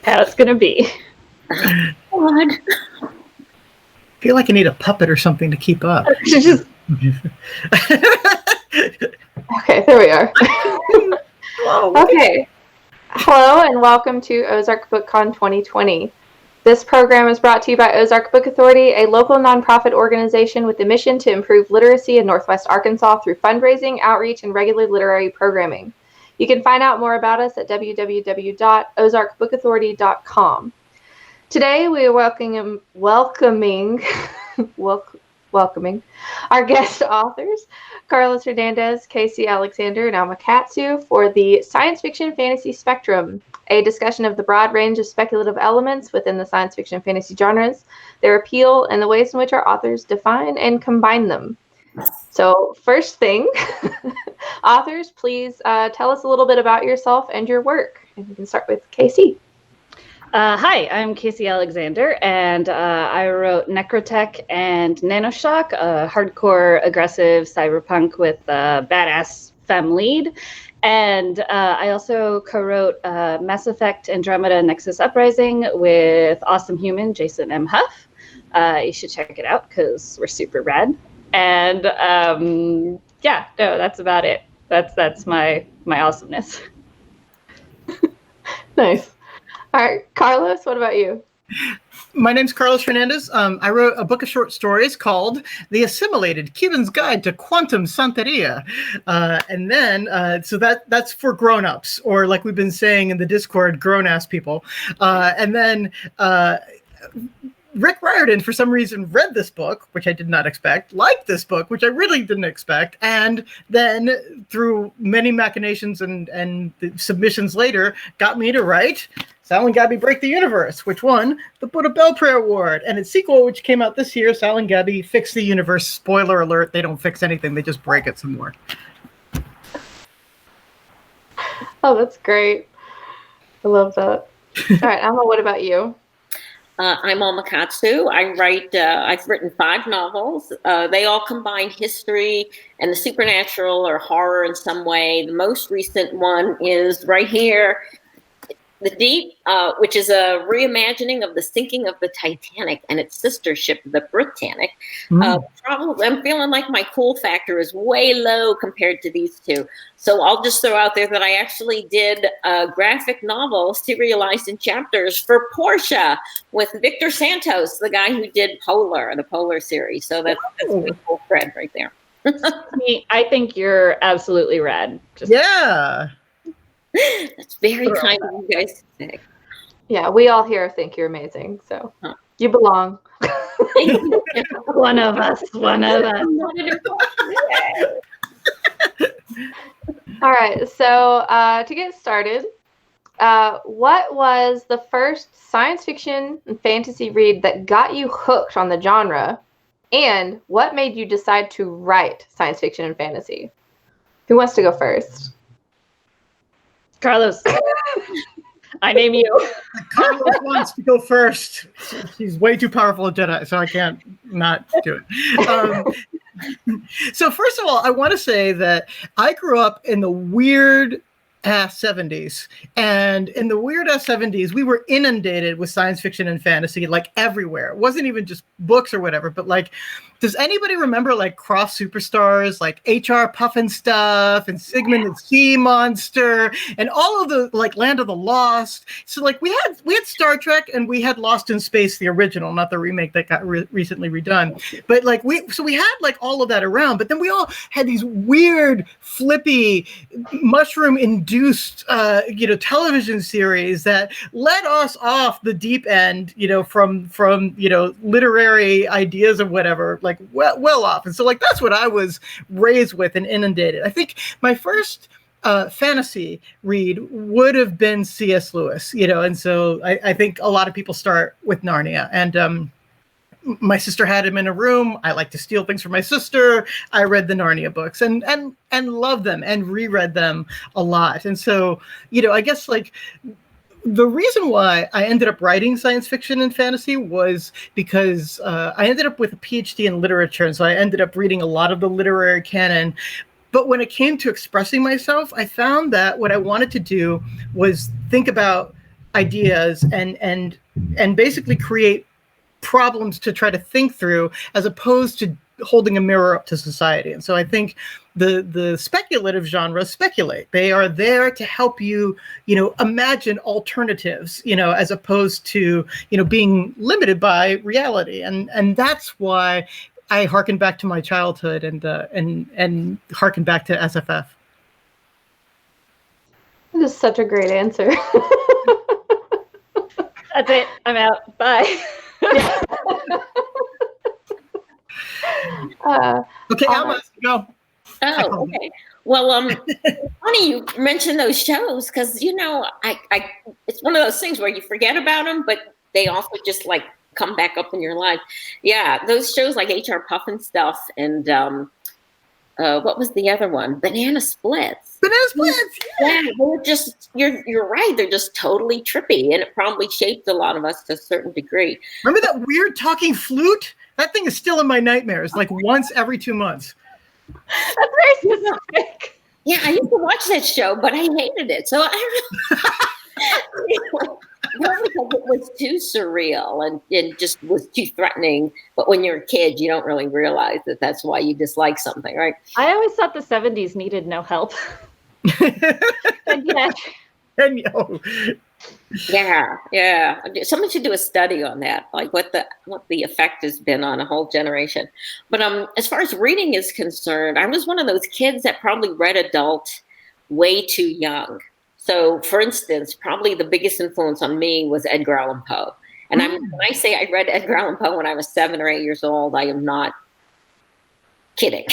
how it's going to be. God. I feel like I need a puppet or something to keep up. Okay, there we are. Okay. Hello and welcome to Ozark BookCon 2020. This program is brought to you by Ozark Book Authority, a local nonprofit organization with the mission to improve literacy in Northwest Arkansas through fundraising, outreach, and regular literary programming. You can find out more about us at www.ozarkbookauthority.com. Today we are welcoming our guest authors, Carlos Hernandez, Casey Alexander, and Alma Katsu for the Science Fiction Fantasy Spectrum, a discussion of the broad range of speculative elements within the science fiction fantasy genres, their appeal, and the ways in which our authors define and combine them. So first thing, authors, please tell us a little bit about yourself and your work. And we can start with Casey. Hi, I'm Casey Alexander, and I wrote Necrotech and Nanoshock, a hardcore, aggressive cyberpunk with a badass femme lead. And I also co-wrote Mass Effect Andromeda Nexus Uprising with awesome human Jason M. Huff. You should check it out because we're super rad. And that's about it. That's my awesomeness. Nice. All right, Carlos, what about you? My name's Carlos Hernandez. I wrote a book of short stories called The Assimilated, Cuban's Guide to Quantum Santeria. And then, so that's for grown-ups, or like we've been saying in the Discord, grown-ass people. And then Rick Riordan, for some reason, read this book, which I did not expect, liked this book, which I really didn't expect, and then through many machinations and submissions later, got me to write Sal and Gabby Break the Universe, which won the Buddha Belpré Award, and its sequel, which came out this year, Sal and Gabby Fix the Universe. Spoiler alert, they don't fix anything, they just break it some more. Oh, that's great. I love that. All right, Alma, what about you? I'm Alma Katsu. I've written 5 novels. They all combine history and the supernatural or horror in some way. The most recent one is right here, The Deep, which is a reimagining of the sinking of the Titanic and its sister ship, the Britannic. Probably, I'm feeling like my cool factor is way low compared to these two. So I'll just throw out there that I actually did a graphic novel serialized in chapters for Portia with Victor Santos, the guy who did the Polar series. So that's a cool thread right there. I think you're absolutely rad. Yeah. That's very kind of you guys to say. Yeah, we all here think you're amazing, so you belong. One of us. All right, so to get started, what was the first science fiction and fantasy read that got you hooked on the genre, and what made you decide to write science fiction and fantasy? Who wants to go first? Carlos, I name you. Carlos wants to go first. She's way too powerful a Jedi, so I can't not do it. So first of all, I want to say that I grew up in the weird ass 70s, and in the weird ass 70s we were inundated with science fiction and fantasy like everywhere. It wasn't even just books or whatever, but like, does anybody remember like Cross Superstars, like HR Puffin stuff and Sigmund and Sea Monster and all of the like Land of the Lost? So like we had Star Trek and we had Lost in Space, the original, not the remake that got recently redone. But like we had like all of that around, but then we all had these weird flippy mushroom induced television series that led us off the deep end, from literary ideas of whatever, like well off. And so like that's what I was raised with and inundated. I think my first fantasy read would have been C.S. Lewis, and so I think a lot of people start with Narnia. And my sister had him in a room. I like to steal things from my sister. I read the Narnia books and loved them and reread them a lot. And so, I guess like the reason why I ended up writing science fiction and fantasy was because I ended up with a PhD in literature. And so I ended up reading a lot of the literary canon. But when it came to expressing myself, I found that what I wanted to do was think about ideas and basically create problems to try to think through, as opposed to holding a mirror up to society. And so I think the speculative genres speculate. They are there to help you, imagine alternatives, as opposed to, being limited by reality. And that's why I harken back to my childhood and harken back to SFF. That is such a great answer. That's it. I'm out. Bye. Okay, Alma, go. Oh, okay. Well, funny you mentioned those shows, because I it's one of those things where you forget about them, but they also just like come back up in your life. Yeah, those shows like HR Puff and stuff, and what was the other one? Banana Splits. Banana Splits. Yeah, they're just you're right. They're just totally trippy, and it probably shaped a lot of us to a certain degree. Remember that weird talking flute? That thing is still in my nightmares, like once every 2 months. That's very specific. Yeah, I used to watch that show, but I hated it. So I because it was too surreal and it just was too threatening. But when you're a kid, you don't really realize that that's why you dislike something, right? I always thought the 70s needed no help. Yeah. Someone should do a study on that, like what the effect has been on a whole generation. But as far as reading is concerned, I was one of those kids that probably read adult way too young. So, for instance, probably the biggest influence on me was Edgar Allan Poe. And when I say I read Edgar Allan Poe when I was 7 or 8 years old, I am not kidding.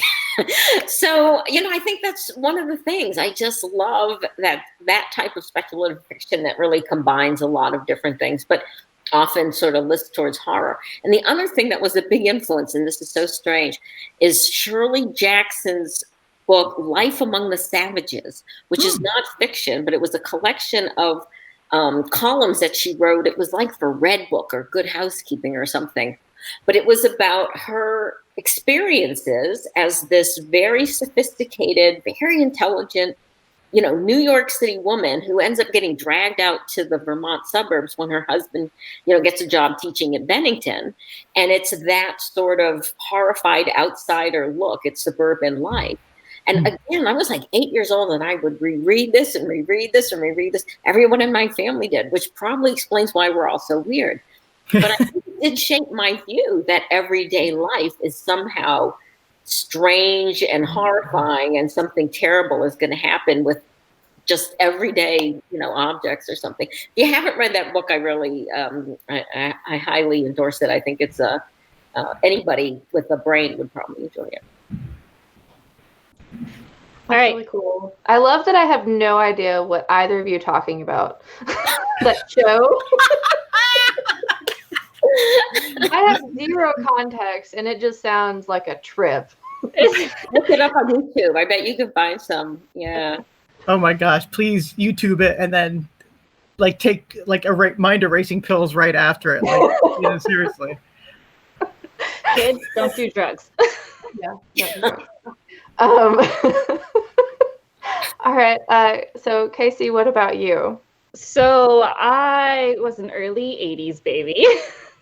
So, I think that's one of the things. I just love that type of speculative fiction that really combines a lot of different things, but often sort of lists towards horror. And the other thing that was a big influence, and this is so strange, is Shirley Jackson's book, Life Among the Savages, which is not fiction, but it was a collection of columns that she wrote. It was like for Red Book or Good Housekeeping or something. But it was about her experiences as this very sophisticated, very intelligent, New York City woman who ends up getting dragged out to the Vermont suburbs when her husband, gets a job teaching at Bennington. And it's that sort of horrified outsider look at suburban life. And again, I was like 8 years old and I would reread this and reread this and reread this. Everyone in my family did, which probably explains why we're all so weird. But I think it did shape my view that everyday life is somehow strange and horrifying, and something terrible is going to happen with just everyday, objects or something. If you haven't read that book, I really, I highly endorse it. I think it's anybody with a brain would probably enjoy it. All right. Really cool. I love that I have no idea what either of you are talking about. That show. I have zero context, and it just sounds like a trip. Look it up on YouTube. I bet you can find some. Yeah. Oh my gosh! Please YouTube it, and then take mind erasing pills right after it. Seriously. Kids, don't do drugs. Yeah. All right. So Casey, what about you? So I was an early 80s baby.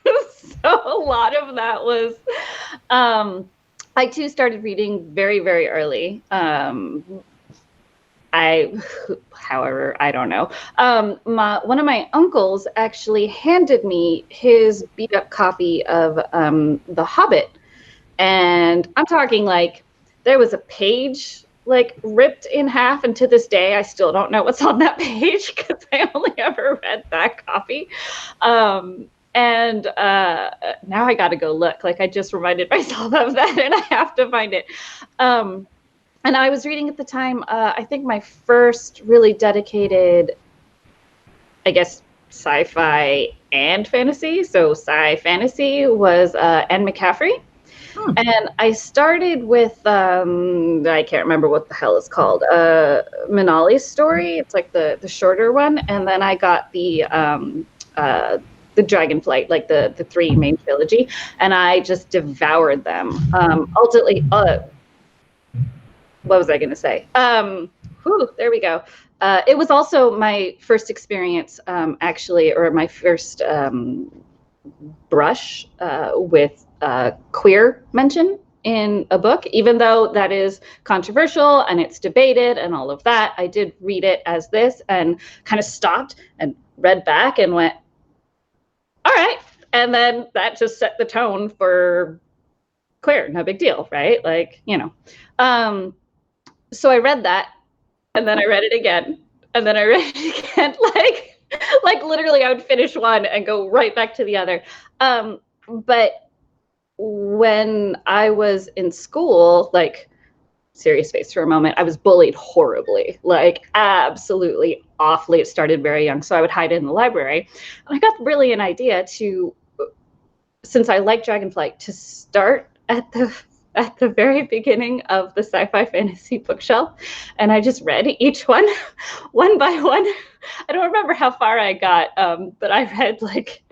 So a lot of that was, I too started reading very, very early. However, I don't know. One of my uncles actually handed me his beat up copy of The Hobbit. And I'm talking there was a page ripped in half, and to this day I still don't know what's on that page because I only ever read that copy. And now I got to go look. I just reminded myself of that, and I have to find it. And I was reading at the time, I think my first really dedicated, I guess, sci-fi and fantasy. So sci-fantasy was Anne McCaffrey. And I started with, I can't remember what the hell it's called, Manali's Story. It's the shorter one. And then I got the Dragonflight, the 3 main trilogy. And I just devoured them. Ultimately, what was I going to say? Whew, there we go. It was also my first experience, actually, or my first brush with queer mention in a book, even though that is controversial and it's debated and all of that. I did read it as this and kind of stopped and read back and went, all right. And then that just set the tone for queer, no big deal, right? Like, you know. So I read that, and then I read it again, and then I read it again. Like literally, I would finish one and go right back to the other. But when I was in school, like, serious face for a moment, I was bullied horribly, like absolutely awfully. It started very young, so I would hide in the library. And I got really an idea to, since I like Dragonflight, to start at the very beginning of the sci-fi fantasy bookshelf, and I just read each one by one. I don't remember how far I got, but I read, like,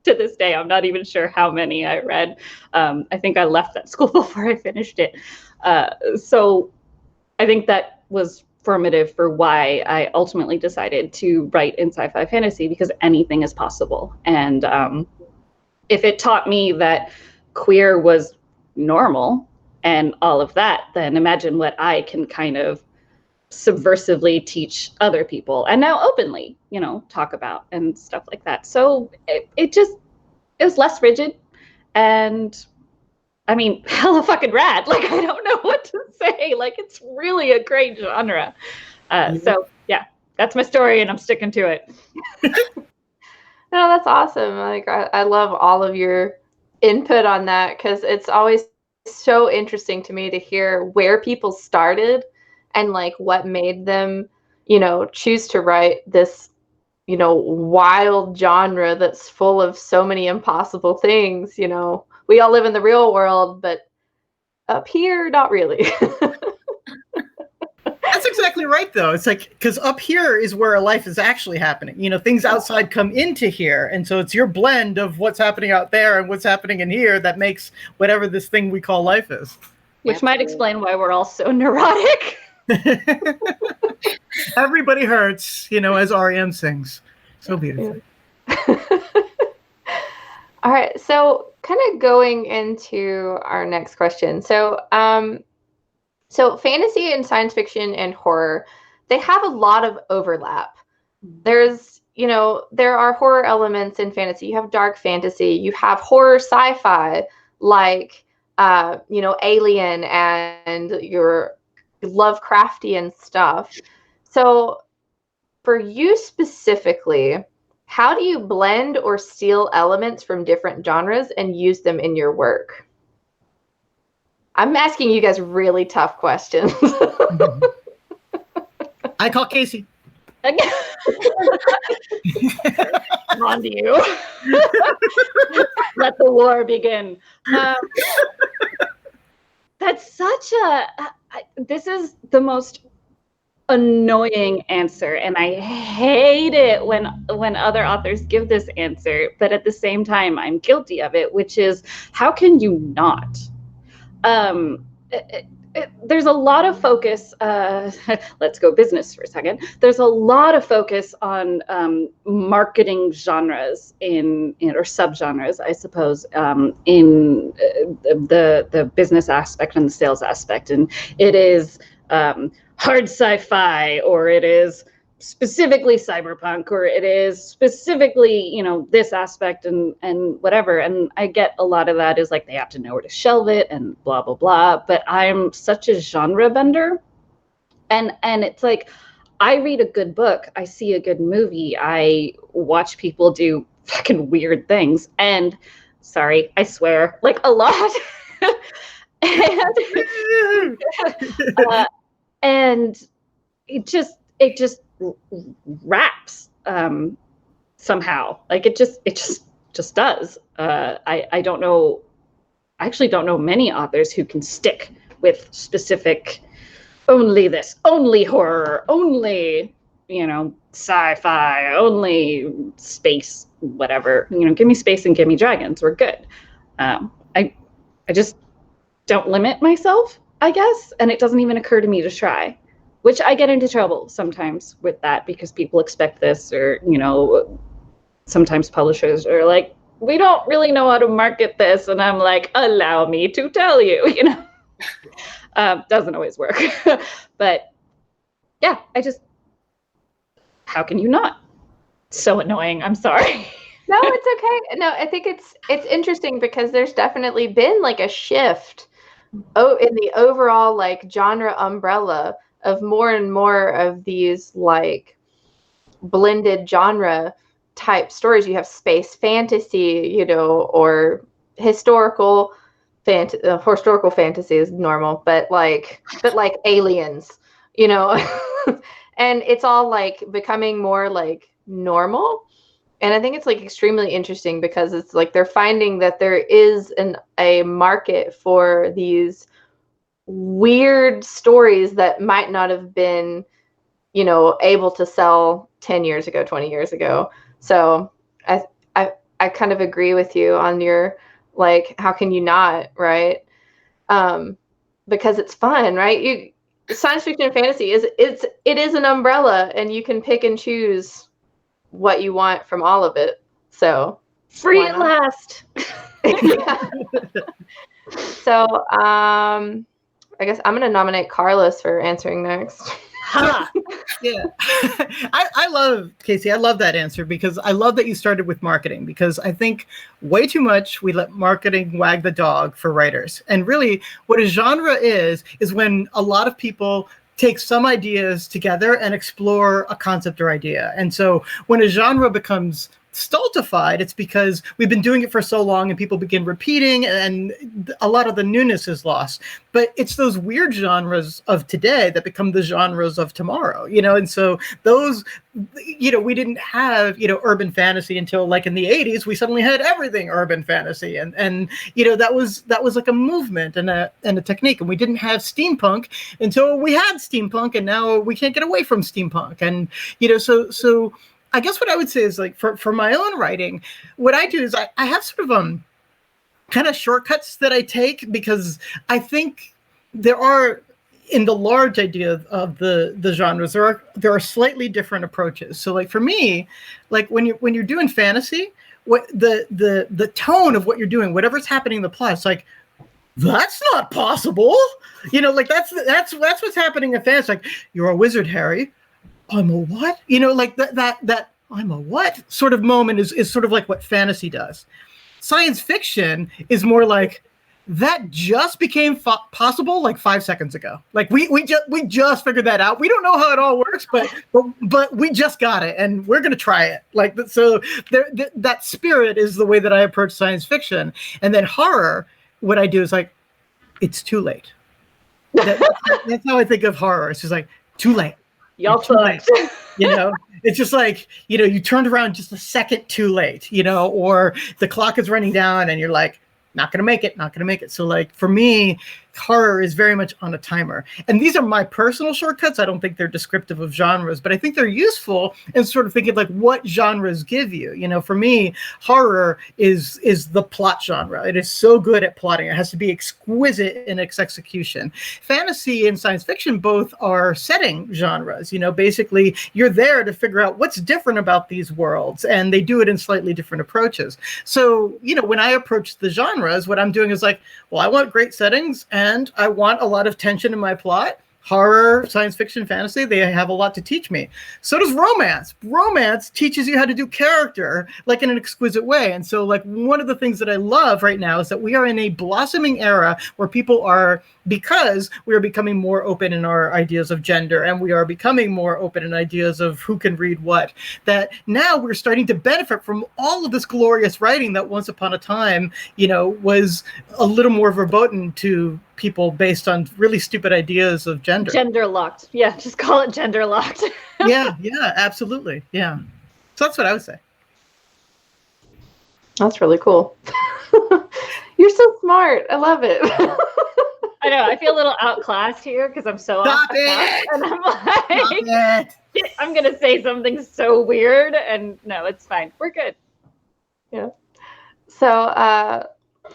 to this day, I'm not even sure how many I read. I think I left that school before I finished it. So I think that was formative for why I ultimately decided to write in sci-fi fantasy, because anything is possible. And if it taught me that queer was normal and all of that, then imagine what I can kind of subversively teach other people, and now openly, you know, talk about and stuff like that. So it was less rigid, and I mean, hella fucking rad. Like, I don't know what to say. Like, it's really a great genre. So yeah, that's my story, and I'm sticking to it. No, that's awesome. Like, I love all of your input on that, because it's always so interesting to me to hear where people started and like what made them, you know, choose to write this, you know, wild genre that's full of so many impossible things. You know, we all live in the real world, but up here, not really. That's exactly right, though. It's like, because up here is where life is actually happening. You know, things outside come into here. And so it's your blend of what's happening out there and what's happening in here that makes whatever this thing we call life is. Which might explain why we're all so neurotic. Everybody hurts, you know, as REM sings so beautifully. Yeah. All right. So kind of going into our next question. So, so fantasy and science fiction and horror, they have a lot of overlap. There's, you know, there are horror elements in fantasy. You have dark fantasy. You have horror sci-fi, like, you know, Alien and your Lovecraftian stuff. So for you specifically, how do you blend or steal elements from different genres and use them in your work? I'm asking you guys really tough questions. I call Casey. On to you. Let the war begin. That's such a... this is the most annoying answer, and I hate it when other authors give this answer, but at the same time, I'm guilty of it, which is, how can you not? There's a lot of focus, let's go business for a second. There's a lot of focus on marketing genres or subgenres, I suppose, in the business aspect and the sales aspect. And it is hard sci-fi, or it is specifically cyberpunk, or it is specifically, you know, this aspect and whatever. And I get a lot of that is like, they have to know where to shelve it and blah, blah, blah. But I'm such a genre bender. And it's like, I read a good book, I see a good movie, I watch people do fucking weird things. And sorry, I swear, like, a lot. And it just wraps somehow. Like, it just does. I don't know. I actually don't know many authors who can stick with specific, only this, only horror, only, you know, sci-fi, only space, whatever. You know, give me space and give me dragons. We're good. I just don't limit myself, I guess, and it doesn't even occur to me to try. which I get into trouble sometimes with that because people expect this, or, sometimes publishers are like, we don't really know how to market this. And I'm like, allow me to tell you, doesn't always work. But yeah, how can you not? So annoying. I'm sorry. No, it's okay. No, I think it's interesting because there's definitely been like a shift in the overall like genre umbrella of more and more of these like blended genre type stories. You have space fantasy, or historical fantasy is normal, but like aliens, and it's all like becoming more like normal. And I think it's like extremely interesting because it's like they're finding that there is a market for these weird stories that might not have been, able to sell 10 years ago, 20 years ago. So I kind of agree with you on your, like, how can you not, right? Because it's fun, right? Science fiction and fantasy it is an umbrella, and you can pick and choose what you want from all of it. So free at last. So I guess I'm gonna nominate Carlos for answering next. Yeah. I love, Casey, I love that answer because I love that you started with marketing, because I think way too much we let marketing wag the dog for writers. And really what a genre is when a lot of people take some ideas together and explore a concept or idea. And so when a genre becomes stultified, it's because we've been doing it for so long and people begin repeating and a lot of the newness is lost. But it's those weird genres of today that become the genres of tomorrow, and so those, we didn't have, urban fantasy until like in the 80s. We suddenly had everything urban fantasy, and that was like a movement and a technique. And we didn't have steampunk until we had steampunk, and now we can't get away from steampunk. And so I guess what I would say is, like, for my own writing, what I do is I have sort of kind of shortcuts that I take, because I think there are, in the large idea of the genres, there are slightly different approaches. So like for me, like when you're doing fantasy, what the tone of what you're doing, whatever's happening in the plot, it's like, that's not possible. Like that's what's happening in fantasy. Like, you're a wizard, Harry. I'm a what? Like that I'm a what sort of moment is sort of like what fantasy does. Science fiction is more like, that just became possible like 5 seconds ago. Like we just figured that out. We don't know how it all works, but we just got it, and we're gonna try it. Like, so that spirit is the way that I approach science fiction. And then horror, what I do is like, it's too late. That's how I think of horror. It's just like, too late. Y'all too late. It's just like, you turned around just a second too late, or the clock is running down and you're like, not going to make it. So like for me, horror is very much on a timer. And these are my personal shortcuts. I don't think they're descriptive of genres, but I think they're useful in sort of thinking like what genres give you. For me, horror is the plot genre. It is so good at plotting. It has to be exquisite in its execution. Fantasy and science fiction both are setting genres. Basically you're there to figure out what's different about these worlds, and they do it in slightly different approaches. So, when I approach the genres, what I'm doing is like, well, I want great settings and I want a lot of tension in my plot. Horror, science fiction, fantasy, they have a lot to teach me. So does romance. Romance teaches you how to do character like in an exquisite way. And so like one of the things that I love right now is that we are in a blossoming era where people are, because we are becoming more open in our ideas of gender, and we are becoming more open in ideas of who can read what, that now we're starting to benefit from all of this glorious writing that once upon a time, was a little more verboten to people based on really stupid ideas of gender. Gender locked. Yeah, just call it gender locked. yeah, absolutely. Yeah. So that's what I would say. That's really cool. You're so smart. I love it. I know. I feel a little outclassed here because I'm so Stop it! And I'm like, I'm going to say something so weird. And no, it's fine. We're good. Yeah. So,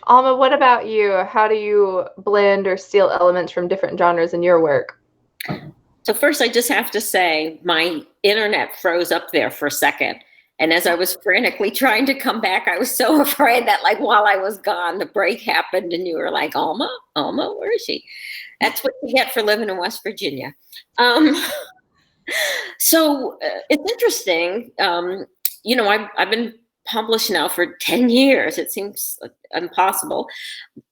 Alma, what about you? How do you blend or steal elements from different genres in your work? So first, I just have to say my internet froze up there for a second. And as I was frantically trying to come back, I was so afraid that like while I was gone, the break happened and you were like, Alma, where is she? That's what you get for living in West Virginia. So it's interesting. I've been published now for 10 years. It seems impossible,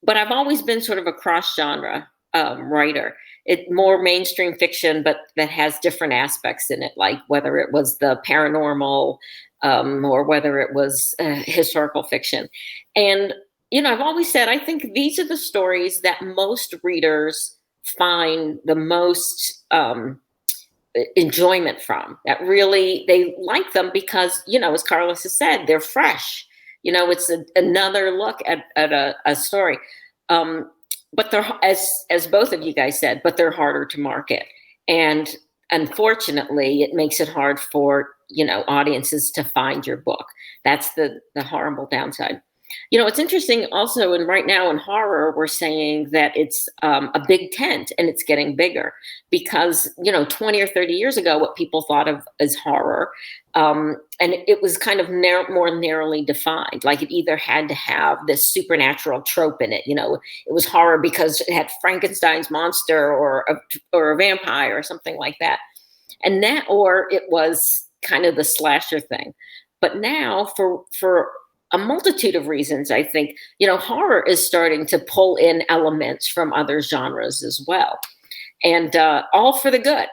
but I've always been sort of a cross-genre writer. It more mainstream fiction, but that has different aspects in it, like whether it was the paranormal or whether it was historical fiction. And, I've always said, I think these are the stories that most readers find the most enjoyment from, that really they like them because, as Carlos has said, they're fresh. It's another look at a story. But they're, as both of you guys said, but they're harder to market. And unfortunately, it makes it hard for, audiences to find your book. That's the horrible downside. It's interesting also, and right now in horror, we're saying that it's a big tent and it's getting bigger because, 20 or 30 years ago, what people thought of as horror, and it was kind of more narrowly defined. Like it either had to have this supernatural trope in it. It was horror because it had Frankenstein's monster or a vampire or something like that. And that, or it was kind of the slasher thing. But now for a multitude of reasons, I think, horror is starting to pull in elements from other genres as well. And all for the good.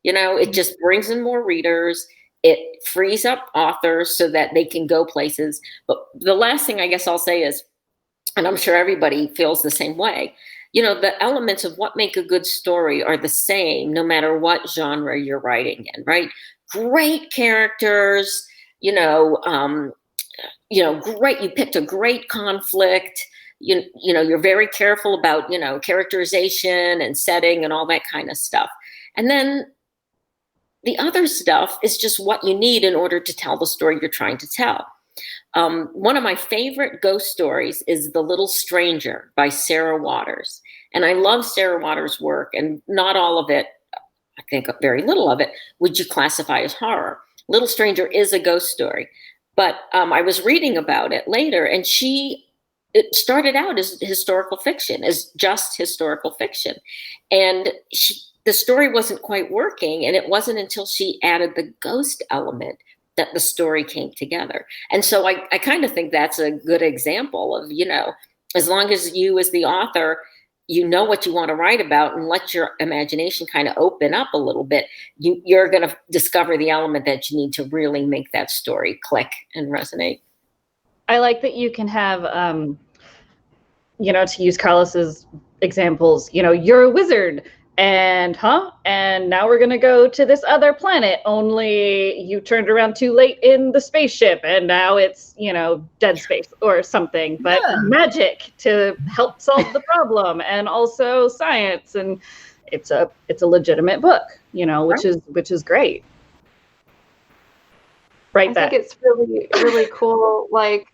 It just brings in more readers. It frees up authors so that they can go places. But the last thing I guess I'll say is, and I'm sure everybody feels the same way, the elements of what make a good story are the same no matter what genre you're writing in, right? Great characters, great, you picked a great conflict, you're very careful about, characterization and setting and all that kind of stuff. And then the other stuff is just what you need in order to tell the story you're trying to tell. One of my favorite ghost stories is The Little Stranger by Sarah Waters. And I love Sarah Waters' work, and not all of it, I think very little of it, would you classify as horror. Little Stranger is a ghost story. But I was reading about it later, and it started out as historical fiction, as just historical fiction. And the story wasn't quite working, and it wasn't until she added the ghost element that the story came together. And so I kind of think that's a good example of, as long as you as the author, what you want to write about and let your imagination kind of open up a little bit, you're going to discover the element that you need to really make that story click and resonate. I like that you can have, to use Carlos's examples, you're a wizard and now we're going to go to this other planet, only you turned around too late in the spaceship and now it's, dead space or something, but magic to help solve the problem, and also science, and it's a legitimate book, which is great. Right. I think it's really, really cool. Like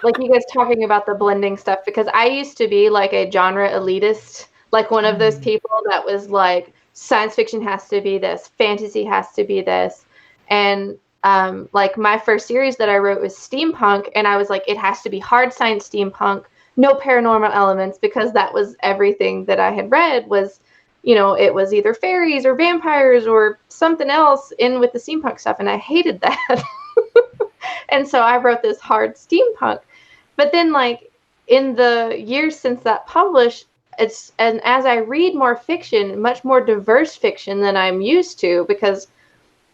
you guys talking about the blending stuff, because I used to be like a genre elitist, like one of those people that was like, science fiction has to be this, fantasy has to be this. And like my first series that I wrote was steampunk, and I was like, it has to be hard science steampunk, no paranormal elements, because that was everything that I had read was, it was either fairies or vampires or something else in with the steampunk stuff, and I hated that. And so I wrote this hard steampunk. But then like in the years since that published, and as I read more fiction, much more diverse fiction than I'm used to, because,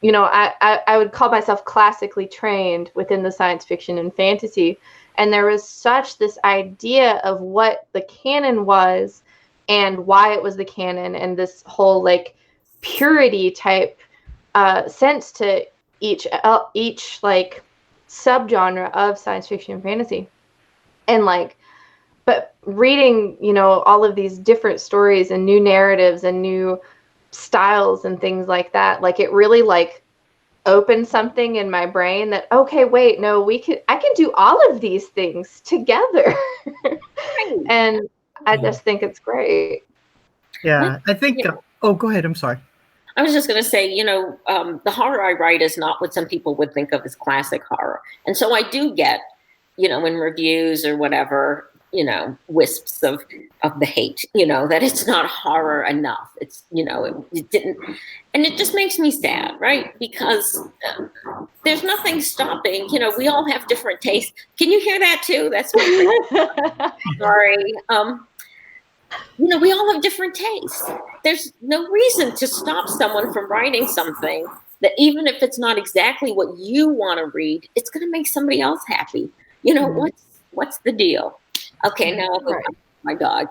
I would call myself classically trained within the science fiction and fantasy. And there was such this idea of what the canon was and why it was the canon, and this whole like purity type sense to each like subgenre of science fiction and fantasy. And like, but reading, all of these different stories and new narratives and new styles and things like that, like it really like opened something in my brain that, okay, wait, no, I can do all of these things together. And I just think it's great. Yeah, I think, oh, go ahead. I'm sorry. I was just going to say, the horror I write is not what some people would think of as classic horror. And so I do get, in reviews or whatever, wisps of the hate, that it's not horror enough. It's, it didn't, and it just makes me sad, right? Because there's nothing stopping, we all have different tastes. Can you hear that too? That's my sorry. We all have different tastes. There's no reason to stop someone from writing something that, even if it's not exactly what you want to read, it's going to make somebody else happy. What's the deal? Okay, now I'll go back to my dog.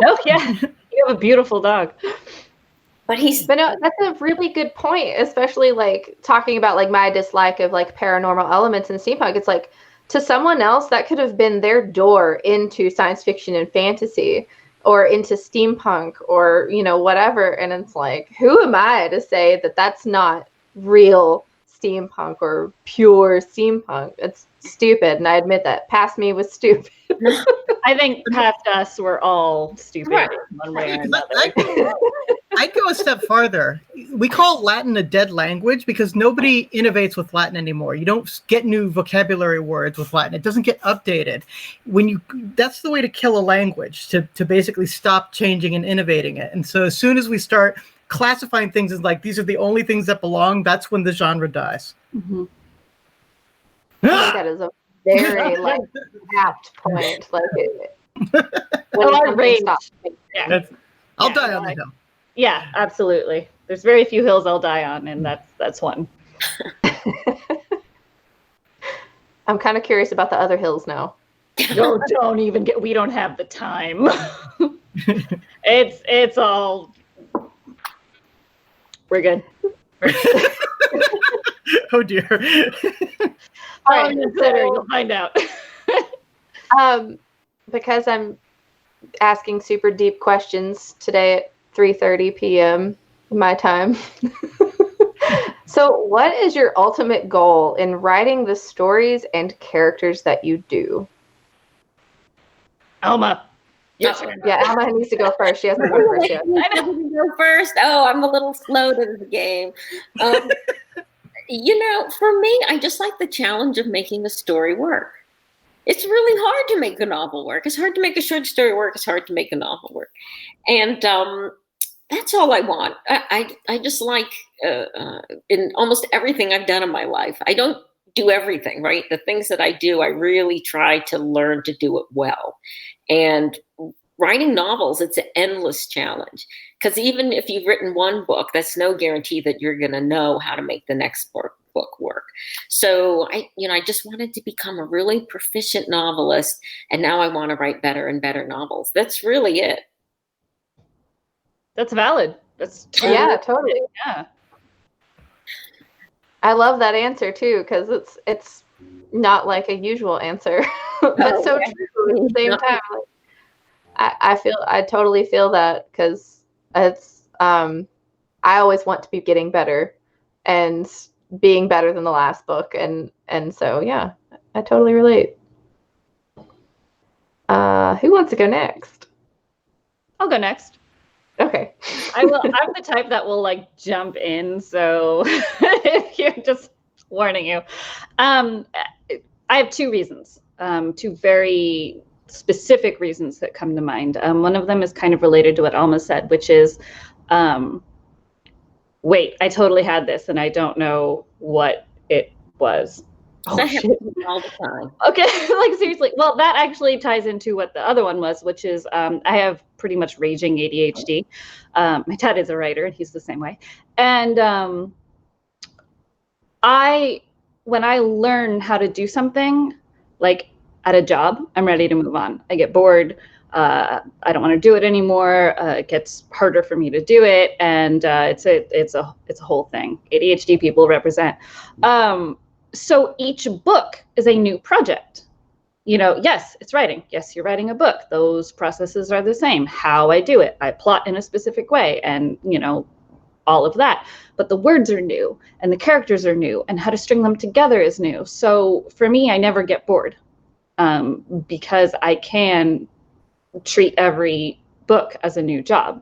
Oh yeah, you have a beautiful dog. But no, that's a really good point, especially like talking about like my dislike of like paranormal elements in steampunk. It's like, to someone else that could have been their door into science fiction and fantasy, or into steampunk, or whatever. And it's like, who am I to say that that's not real steampunk or pure steampunk? It's stupid, and I admit that. Past me was stupid. I think past us were all stupid in one way or another. I'd go a step farther. We call Latin a dead language because nobody innovates with Latin anymore. You don't get new vocabulary words with Latin. It doesn't get updated. That's the way to kill a language, to basically stop changing and innovating it. And so as soon as we start classifying things as like, these are the only things that belong, that's when the genre dies. Mm-hmm. I think that is a very like apt point. Like I'll die on the hill. Yeah, absolutely. There's very few hills I'll die on, and that's one. I'm kind of curious about the other hills now. No, don't even get. We don't have the time. It's all. We're good. Oh dear. You'll find out. Because I'm asking super deep questions today at 3:30 p.m. my time. So what is your ultimate goal in writing the stories and characters that you do? Alma. Yeah, Alma needs to go first. She hasn't gone first yet. I don't go first. Oh, I'm a little slow to the game. For me, I just like the challenge of making a story work. It's really hard to make a novel work. It's hard to make a short story work. It's hard to make a novel work. And that's all I want. I just like, in almost everything I've done in my life, I don't do everything, right? The things that I do, I really try to learn to do it well. And writing novels, it's an endless challenge. Because even if you've written one book, that's no guarantee that you're going to know how to make the next book work. So I just wanted to become a really proficient novelist, and now I want to write better and better novels. That's really it. That's valid. That's totally. Yeah. I love that answer too, because it's not like a usual answer. That's so true. At the same time, I totally feel that, because it's I always want to be getting better and being better than the last book, and so yeah, I totally relate. Who wants to go next? I'll go next. Okay. I will. I'm the type that will like jump in. So if you're just warning you, I have two reasons, two very specific reasons that come to mind. One of them is kind of related to what Alma said, which is, wait, I totally had this and I don't know what it was. Oh, that happens all the time. Okay, like seriously. Well, that actually ties into what the other one was, which is I have pretty much raging ADHD. My dad is a writer, and he's the same way. And when I learn how to do something, like at a job, I'm ready to move on. I get bored. I don't want to do it anymore. It gets harder for me to do it, and it's a whole thing. ADHD people represent. So each book is a new project. Yes, it's writing. Yes, you're writing a book. Those processes are the same. How I do it, I plot in a specific way, and all of that. But the words are new, and the characters are new, and how to string them together is new. So for me, I never get bored, because I can treat every book as a new job.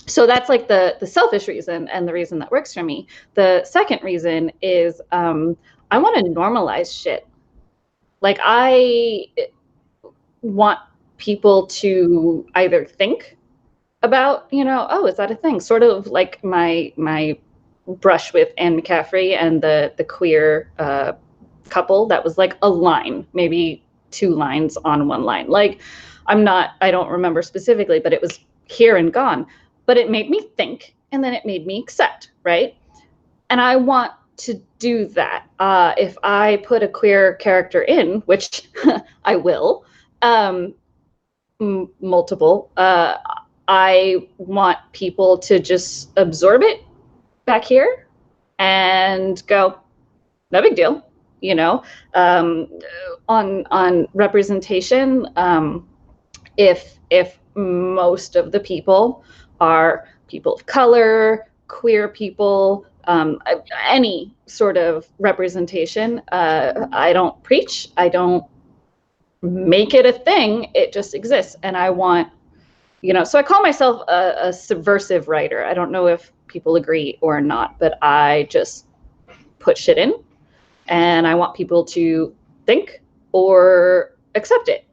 So that's like the selfish reason and the reason that works for me. The second reason is I want to normalize shit. Like I want people to either think about, oh, is that a thing? Sort of like my brush with Anne McCaffrey and the queer couple that was like a line, maybe 2 lines on 1 line. Like I don't remember specifically, but it was here and gone. But it made me think, and then it made me accept, right? And I want to do that. If I put a queer character in, which I will, multiple, I want people to just absorb it back here and go, no big deal, on representation. If most of the people are people of color, queer people, any sort of representation, I don't preach, I don't make it a thing, it just exists. And I want, so I call myself a subversive writer. I don't know if people agree or not, but I just put shit in and I want people to think or accept it,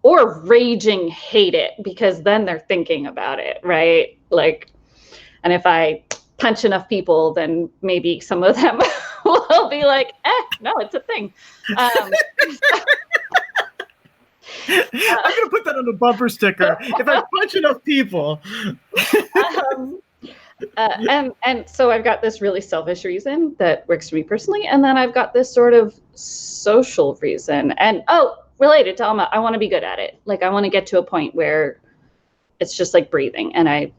or raging hate it, because then they're thinking about it, right? Like, and if I punch enough people, then maybe some of them will be like, no, it's a thing. I'm gonna put that on a bumper sticker. If I punch enough people. And so I've got this really selfish reason that works for me personally, and then I've got this sort of social reason. And related to Alma, I want to be good at it. Like I want to get to a point where it's just like breathing, and I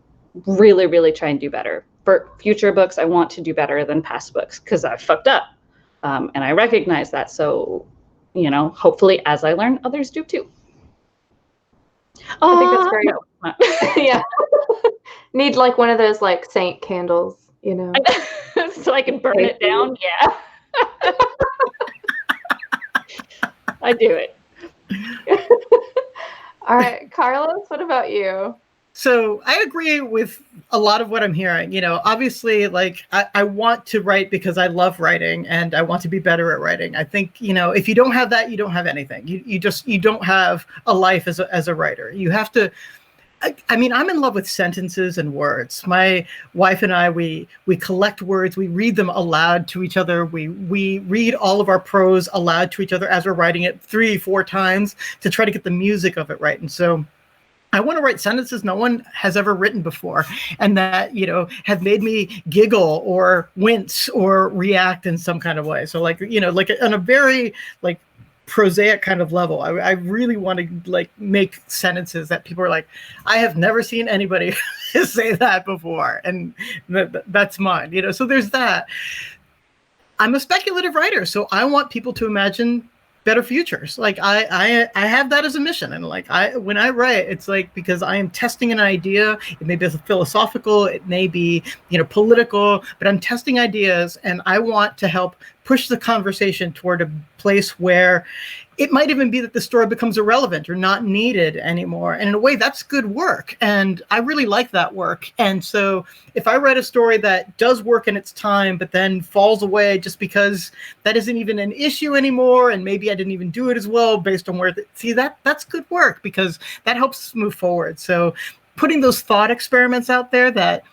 really, really try and do better. For future books, I want to do better than past books because I fucked up, and I recognize that. So, hopefully, as I learn, others do too. I think that's very yeah. Need like one of those like saint candles, so I can burn it down. Yeah. I do it. All right, Carlos, what about you? So I agree with a lot of what I'm hearing. Obviously, like I want to write because I love writing and I want to be better at writing. I think, if you don't have that, you don't have anything. You don't have a life as a writer. You have to. I'm in love with sentences and words. My wife and I, we collect words. We read them aloud to each other. We read all of our prose aloud to each other as we're writing it 3-4 times to try to get the music of it right. And so I want to write sentences no one has ever written before, and that, have made me giggle or wince or react in some kind of way. So like on a very like prosaic kind of level, I really want to like make sentences that people are like, I have never seen anybody say that before, and that's mine. So there's that. I'm a speculative writer, so I want people to imagine better futures. Like I have that as a mission, and like when I write, it's like because I am testing an idea. It may be philosophical, it may be political, but I'm testing ideas, and I want to help push the conversation toward a place where it might even be that the story becomes irrelevant or not needed anymore. And in a way, that's good work. And I really like that work. And so if I write a story that does work in its time, but then falls away just because that isn't even an issue anymore, and maybe I didn't even do it as well based on where, that's good work, because that helps us move forward. So putting those thought experiments out there that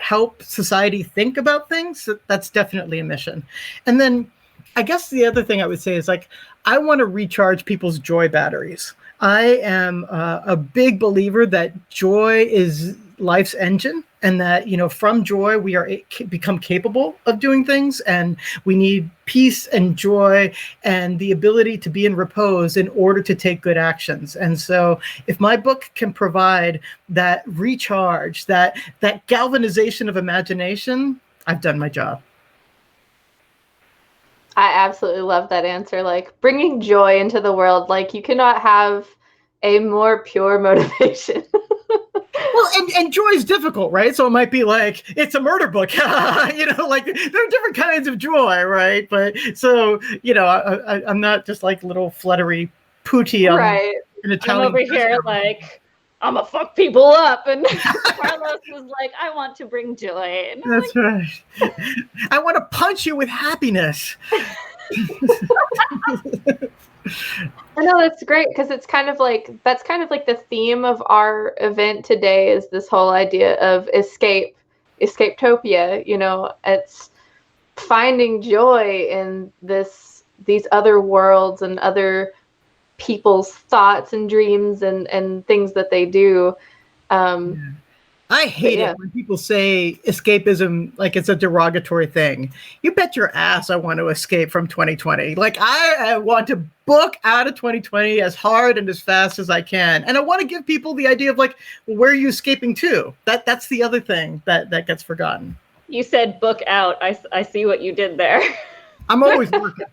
help society think about things, that's definitely a mission. And then I guess the other thing I would say is like, I want to recharge people's joy batteries. I am a big believer that joy is life's engine, and that, from joy, we become capable of doing things, and we need peace and joy and the ability to be in repose in order to take good actions. And so if my book can provide that recharge, that galvanization of imagination, I've done my job. I absolutely love that answer. Like bringing joy into the world, like you cannot have a more pure motivation. Well, and joy is difficult, right? So it might be like, it's a murder book, like there are different kinds of joy, right? But so, I'm not just like little fluttery pooty right. in Italian. I'm over here like, I'm gonna fuck people up, and Carlos was like, I want to bring joy. And That's right. I want to punch you with happiness. I know, that's great, because it's kind of like the theme of our event today is this whole idea of escapetopia. It's finding joy in these other worlds and other people's thoughts and dreams and things that they do. I hate it when people say escapism like it's a derogatory thing. You bet your ass I want to escape from 2020. Like, I want to book out of 2020 as hard and as fast as I can. And I want to give people the idea of like, well, where are you escaping to? That's the other thing that gets forgotten. You said book out. I see what you did there. I'm always working.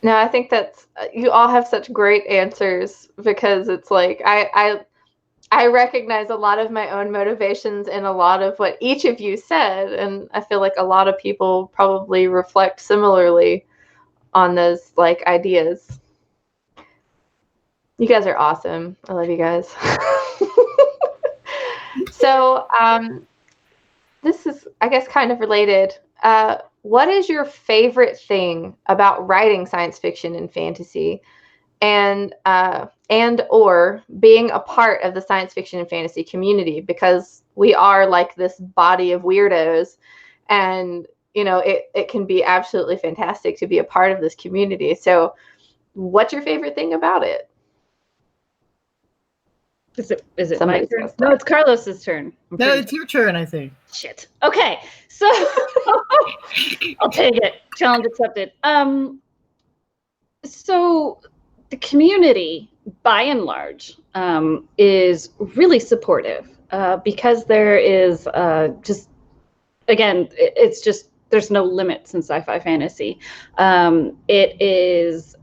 No, I think that's, you all have such great answers, because it's like I recognize a lot of my own motivations in a lot of what each of you said, and I feel like a lot of people probably reflect similarly on those like ideas. You guys are awesome. I love you guys. So this is, I guess, kind of related. What is your favorite thing about writing science fiction and fantasy, and or being a part of the science fiction and fantasy community? Because we are like this body of weirdos, and it can be absolutely fantastic to be a part of this community. So what's your favorite thing about it? Is it my turn? No, it's Carlos's turn. No, it's your turn, I think. Shit. Okay, so I'll take it. Challenge accepted. So the community, by and large, is really supportive, because there is just, again, it's just, there's no limits in sci-fi fantasy. It is.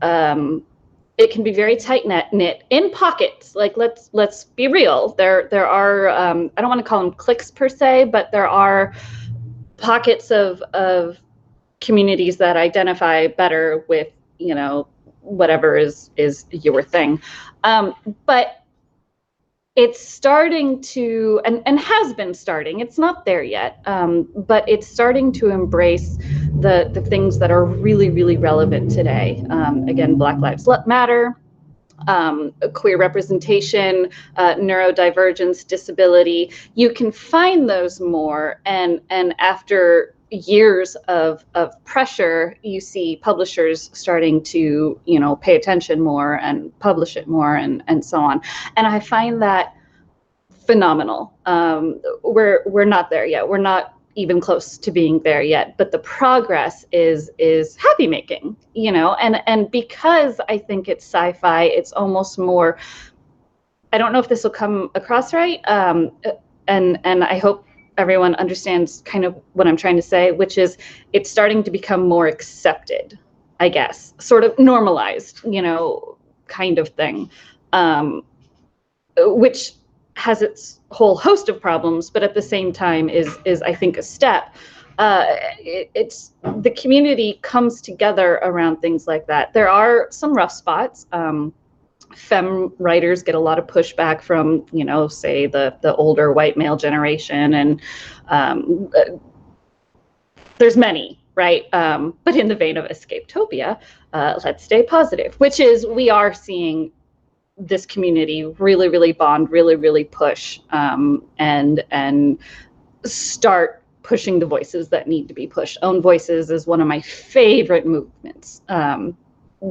It can be very tight knit in pockets. Like, let's be real. There are I don't want to call them cliques per se, but there are pockets of communities that identify better with whatever is your thing. But it's starting to, and has been starting. It's not there yet, but it's starting to embrace the things that are really, really relevant today. Again, Black Lives Matter, queer representation, neurodivergence, disability. You can find those more, and after years of pressure, you see publishers starting to pay attention more and publish it more, and so on. And I find that phenomenal. We're not there yet. We're not even close to being there yet, but the progress is happy making, and because I think it's sci-fi, it's almost more, I don't know if this will come across right, and I hope everyone understands kind of what I'm trying to say, which is it's starting to become more accepted, I guess, sort of normalized, kind of thing, which has its whole host of problems, but at the same time is I think a step. It's the community comes together around things like that. There are some rough spots. Femme writers get a lot of pushback from, say the older white male generation, and there's many, right? But in the vein of escapetopia, let's stay positive, which is we are seeing this community really, really bond, really, really push, and start pushing the voices that need to be pushed. Own Voices is one of my favorite movements,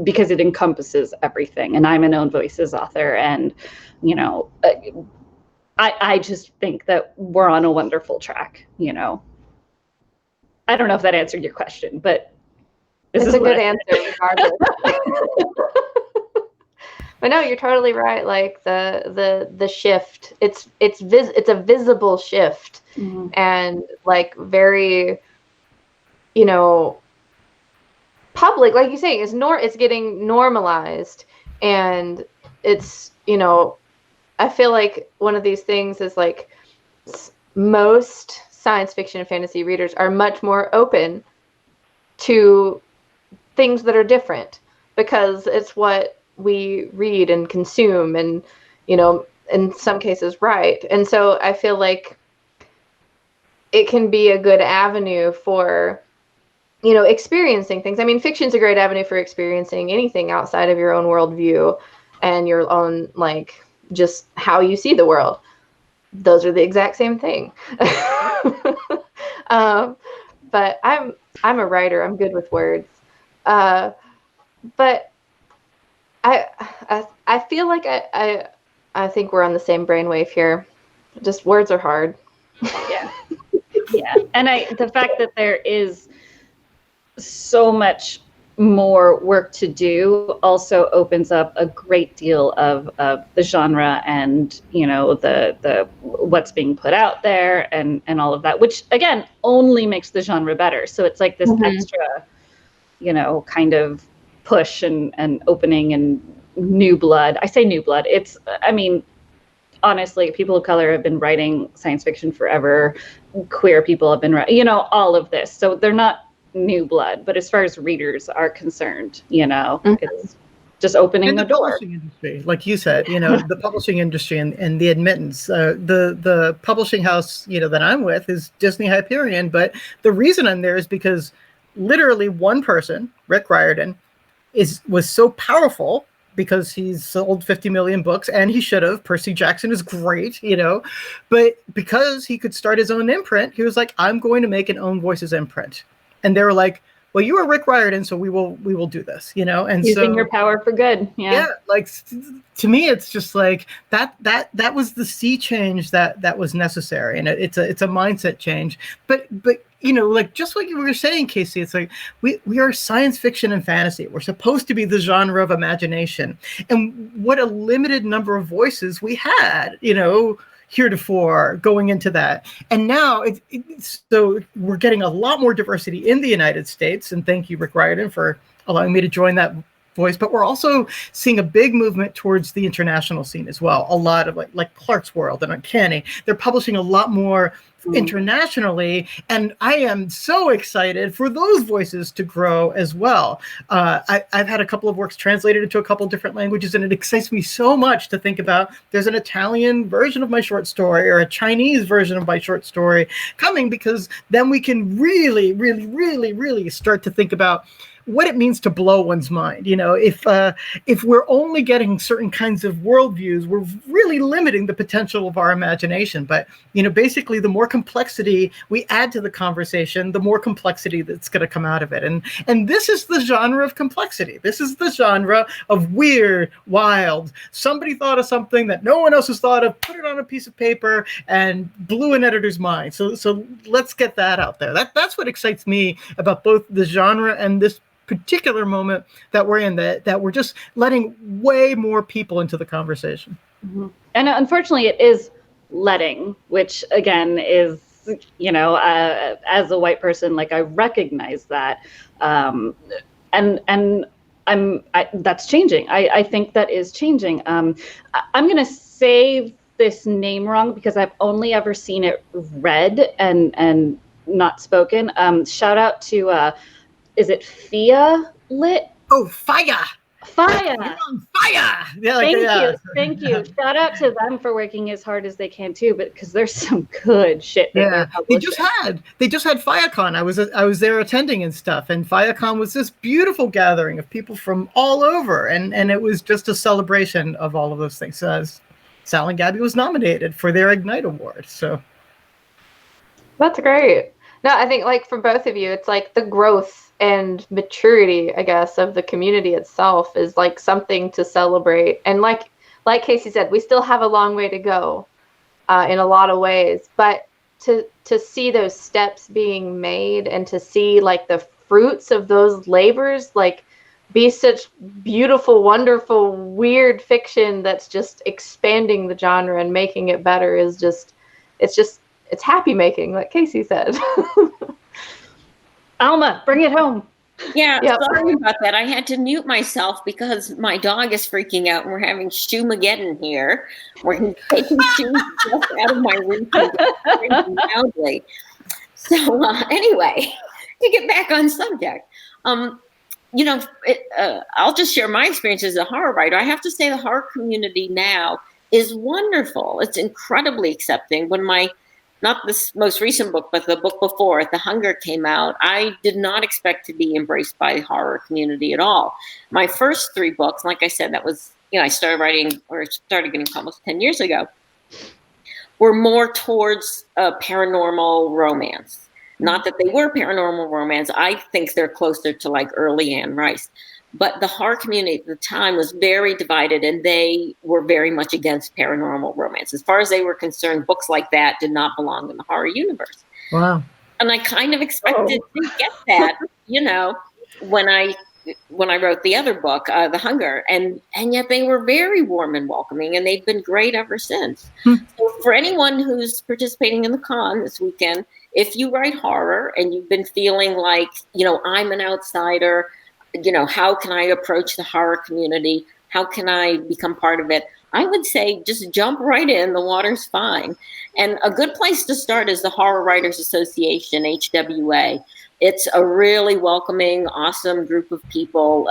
because it encompasses everything. And I'm an Own Voices author, and I just think that we're on a wonderful track. I don't know if that answered your question, but it's a good answer regardless. But no, you're totally right. Like the shift, it's a visible shift, mm-hmm. and like very, public. Like you say, it's getting normalized, and it's I feel like one of these things is like most science fiction and fantasy readers are much more open to things that are different, because it's what we read and consume and, in some cases write. And so I feel like it can be a good avenue for, experiencing things. I mean, fiction's a great avenue for experiencing anything outside of your own worldview and your own, like, just how you see the world. Those are the exact same thing. But I'm a writer. I'm good with words. But I feel like I think we're on the same brainwave here. Just words are hard. Yeah. Yeah. And the fact that there is so much more work to do also opens up a great deal of the genre and, the what's being put out there and all of that, which again only makes the genre better. So it's like this extra, kind of push and opening and new blood. I say new blood. Honestly, people of color have been writing science fiction forever. Queer people have been writing, all of this. So they're not new blood, but as far as readers are concerned, it's just opening the door. Publishing industry, like you said, the publishing industry and the admittance. The publishing house, that I'm with is Disney Hyperion, but the reason I'm there is because literally one person, Rick Riordan, was so powerful because he's sold 50 million books, and he should have. Percy Jackson is great, but because he could start his own imprint, he was like, I'm going to make an Own Voices imprint. And they were like, well, you are Rick Riordan, so we will do this, and using your power for good. Yeah. Like to me, it's just like that was the sea change that was necessary, and it's a mindset change. But like just like you were saying, Casey, it's like we are science fiction and fantasy. We're supposed to be the genre of imagination, and what a limited number of voices we had, heretofore going into that. And now so we're getting a lot more diversity in the United States, and thank you, Rick Riordan, for allowing me to join that voice. But we're also seeing a big movement towards the international scene as well. A lot of like Clark's World and Uncanny, they're publishing a lot more internationally, and I am so excited for those voices to grow as well. I've had a couple of works translated into a couple of different languages, and it excites me so much to think about there's an Italian version of my short story or a Chinese version of my short story coming, because then we can really, really, really, really start to think about what it means to blow one's mind. If we're only getting certain kinds of worldviews, we're really limiting the potential of our imagination. But, basically the more complexity we add to the conversation, the more complexity that's going to come out of it. And this is the genre of complexity. This is the genre of weird, wild. Somebody thought of something that no one else has thought of, put it on a piece of paper and blew an editor's mind. So let's get that out there. That's what excites me about both the genre and this particular moment that we're in, that we're just letting way more people into the conversation. Mm-hmm. And unfortunately it is letting, which again is, as a white person, like I recognize that. And that's changing. I think that is changing. I'm going to say this name wrong because I've only ever seen it read and not spoken. Shout out to, is it Fia Lit? Oh, Fire! Fire! You're on fire! Yeah, Thank you. Shout out to them for working as hard as they can too, but because there's some good shit. They just had FireCon. I was there attending and stuff, and FireCon was this beautiful gathering of people from all over, and it was just a celebration of all of those things. Sal and Gabby was nominated for their Ignite Award, so that's great. No, I think like for both of you, it's like the growth and maturity, I guess, of the community itself is like something to celebrate. And like Casey said, we still have a long way to go in a lot of ways, but to see those steps being made and to see like the fruits of those labors, like be such beautiful, wonderful, weird fiction that's just expanding the genre and making it better is just, it's happy making, like Casey said. Alma, bring it home. Yeah, yep. Sorry about that. I had to mute myself because my dog is freaking out and we're having Shoemageddon here. We're taking shoes just out of my reach and loudly. So anyway, to get back on subject, I'll just share my experience as a horror writer. I have to say the horror community now is wonderful. It's incredibly accepting. When not this most recent book, but the book before it, The Hunger, came out, I did not expect to be embraced by the horror community at all. My first 3 books, like I said, that was, I started getting published 10 years ago, were more towards paranormal romance. Not that they were paranormal romance. I think they're closer to like early Anne Rice. But the horror community at the time was very divided, and they were very much against paranormal romance. As far as they were concerned, books like that did not belong in the horror universe. Wow. And I kind of expected to get that, when I wrote the other book, The Hunger, and yet they were very warm and welcoming, and they've been great ever since. So for anyone who's participating in the con this weekend, if you write horror and you've been feeling like, I'm an outsider, how can I approach the horror community? How can I become part of it? I would say just jump right in. The water's fine. And a good place to start is the Horror Writers Association, HWA. It's a really welcoming, awesome group of people.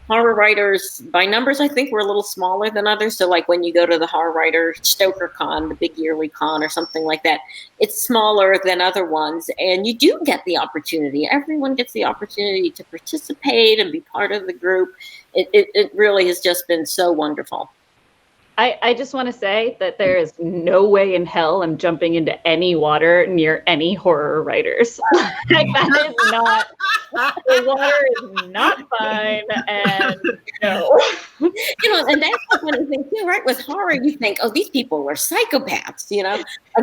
Horror writers, by numbers, I think we're a little smaller than others. So like when you go to the Horror Writer Stoker Con, the big yearly con or something like that, it's smaller than other ones. And you do get the opportunity. Everyone gets the opportunity to participate and be part of the group. It really has just been so wonderful. I just want to say that there is no way in hell I'm jumping into any water near any horror writers. Like, that is not, the water is not fine, and no. And that's the funny thing too, right? With horror, you think, oh, these people are psychopaths,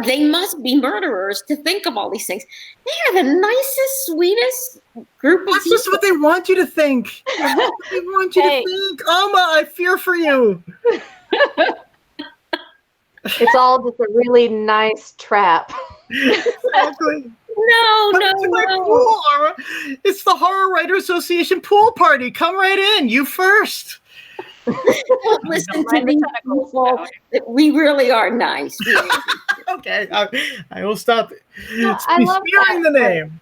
they must be murderers to think of all these things. They are the nicest, sweetest group of people. That's just what they want you to think. That's what they want you to think. Alma, I fear for you. It's all just a really nice trap. Exactly. No. Pool, Alma. It's the Horror Writer Association pool party. Come right in. You first. Listen to these people. We really are nice. Okay, I will stop. I love hearing the name.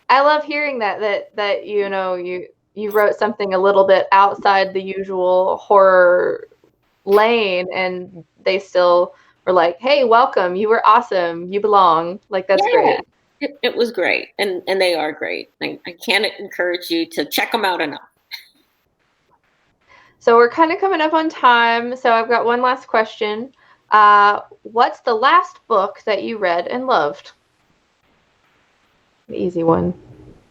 I love hearing that you wrote something a little bit outside the usual horror lane, and they still were like, hey, welcome, you were awesome, you belong. Like, that's great. It was great, and they are great. I can't encourage you to check them out enough. So we're kind of coming up on time, so I've got one last question. What's the last book that you read and loved? The easy one.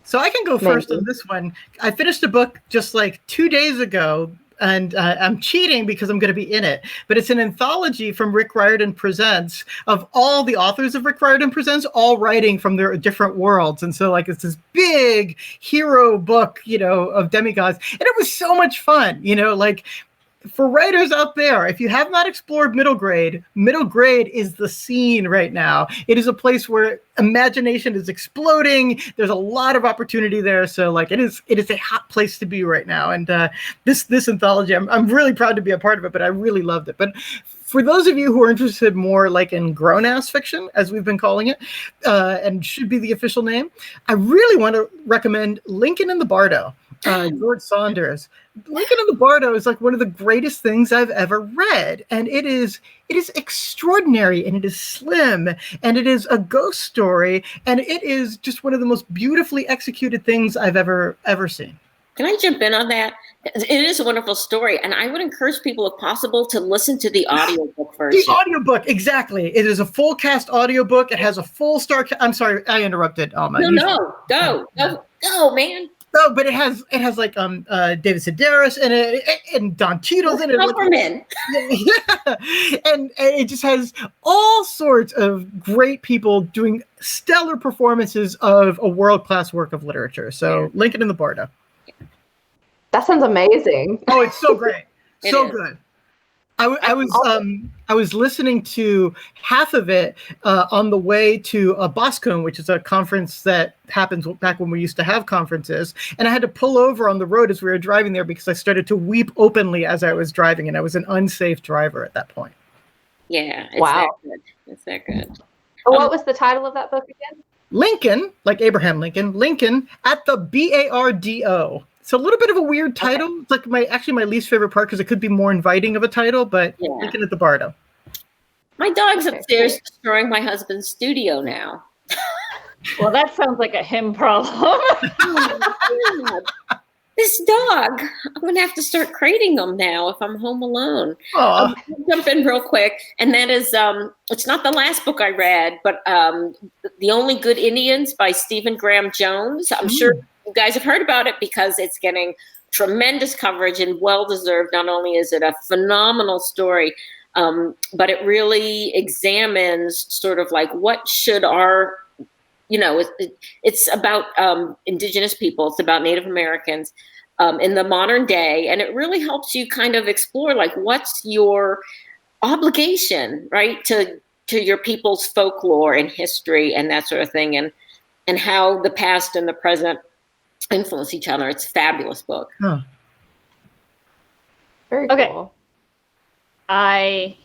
So I can go first on this one. I finished a book just like 2 days ago, and I'm cheating because I'm going to be in it. But it's an anthology from Rick Riordan Presents of all the authors of Rick Riordan Presents, all writing from their different worlds. And so like it's this big hero book, of demigods. And it was so much fun, like for writers out there, if you have not explored middle grade is the scene right now. It is a place where imagination is exploding. There's a lot of opportunity there. So like it is a hot place to be right now. And this anthology, I'm really proud to be a part of it, but I really loved it. But for those of you who are interested more like in grown-ass fiction, as we've been calling it, and should be the official name, I really want to recommend Lincoln in the Bardo. George Saunders. Lincoln in the Bardo is like one of the greatest things I've ever read. And it is extraordinary, and it is slim, and it is a ghost story, and it is just one of the most beautifully executed things I've ever seen. Can I jump in on that? It is a wonderful story, and I would encourage people, if possible, to listen to the audiobook version. The audiobook, exactly. It is a full cast audiobook. It has a full star. I'm sorry, I interrupted, Alma. No, go, man. No, but it has like David Sedaris in it, and Don Cheadle's in it. Yeah, and it just has all sorts of great people doing stellar performances of a world-class work of literature. So Lincoln in the Bardo. That sounds amazing. Oh, it's so great, so good. I was listening to half of it on the way to Boscombe, which is a conference that happens back when we used to have conferences. And I had to pull over on the road as we were driving there because I started to weep openly as I was driving, and I was an unsafe driver at that point. Yeah. It's that good. What was the title of that book again? Lincoln, like Abraham Lincoln, Lincoln at the Bardo. It's a little bit of a weird title. Okay. It's like my least favorite part because it could be more inviting of a title, but looking at the Bardo. My dog's upstairs destroying my husband's studio now. Well, that sounds like a him problem. This dog, I'm going to have to start crating them now if I'm home alone. I'll jump in real quick. And that is, it's not the last book I read, but The Only Good Indians by Stephen Graham Jones. I'm sure you guys have heard about it because it's getting tremendous coverage and well-deserved. Not only is it a phenomenal story, but it really examines sort of like what should our, it's about Indigenous people. It's about Native Americans in the modern day. And it really helps you kind of explore like what's your obligation, right, to your people's folklore and history and that sort of thing, and how the past and the present influence each other. It's a fabulous book. Huh. Very cool. I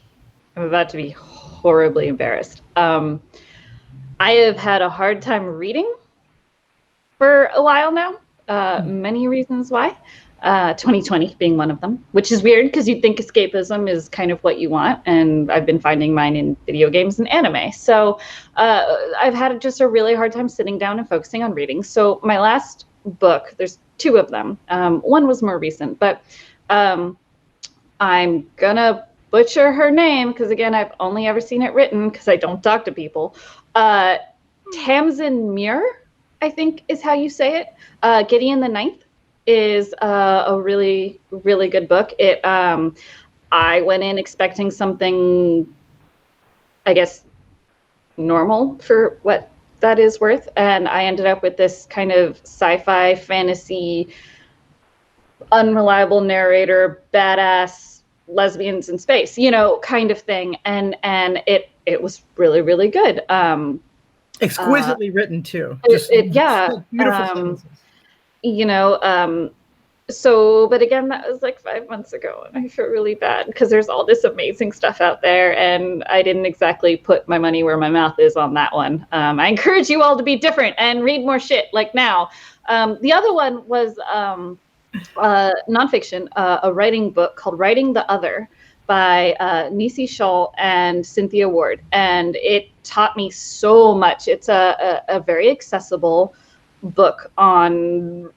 am about to be horribly embarrassed. I have had a hard time reading for a while now. Many reasons why. 2020 being one of them, which is weird because you'd think escapism is kind of what you want. And I've been finding mine in video games and anime. So I've had just a really hard time sitting down and focusing on reading. So my last book, there's two of them. One was more recent, but I'm going to butcher her name because, again, I've only ever seen it written because I don't talk to people. Tamsin Muir, I think is how you say it. Gideon the Ninth is a really, really good book. It I went in expecting something, I guess, normal for what that is worth, and I ended up with this kind of sci-fi fantasy, unreliable narrator, badass lesbians in space, kind of thing, and it was really, really good. Exquisitely written too. Beautiful sentences. But again, that was like 5 months ago, and I feel really bad because there's all this amazing stuff out there, and I didn't exactly put my money where my mouth is on that one. I encourage you all to be different and read more shit like now. The other one was nonfiction, a writing book called Writing the Other by Nisi Shaw and Cynthia Ward, and it taught me so much. It's a very accessible book on,